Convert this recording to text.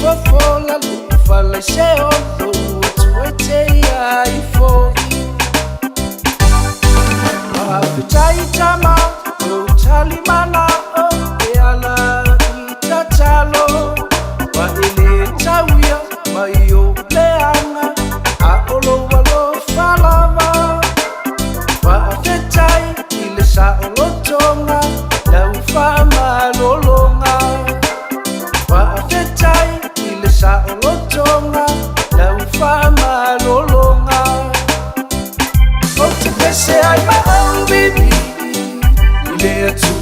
fofola lu fala sheo do tuete ya ifo Afitai tama do talimana e ala itatalo wa ile tawia mayo leanga a olo walo falava wa afitai ile sa olo tonga lau fa malolonga wa afitai ile sa olo tonga lau fa malolonga o te pese ai ma baby, ile tu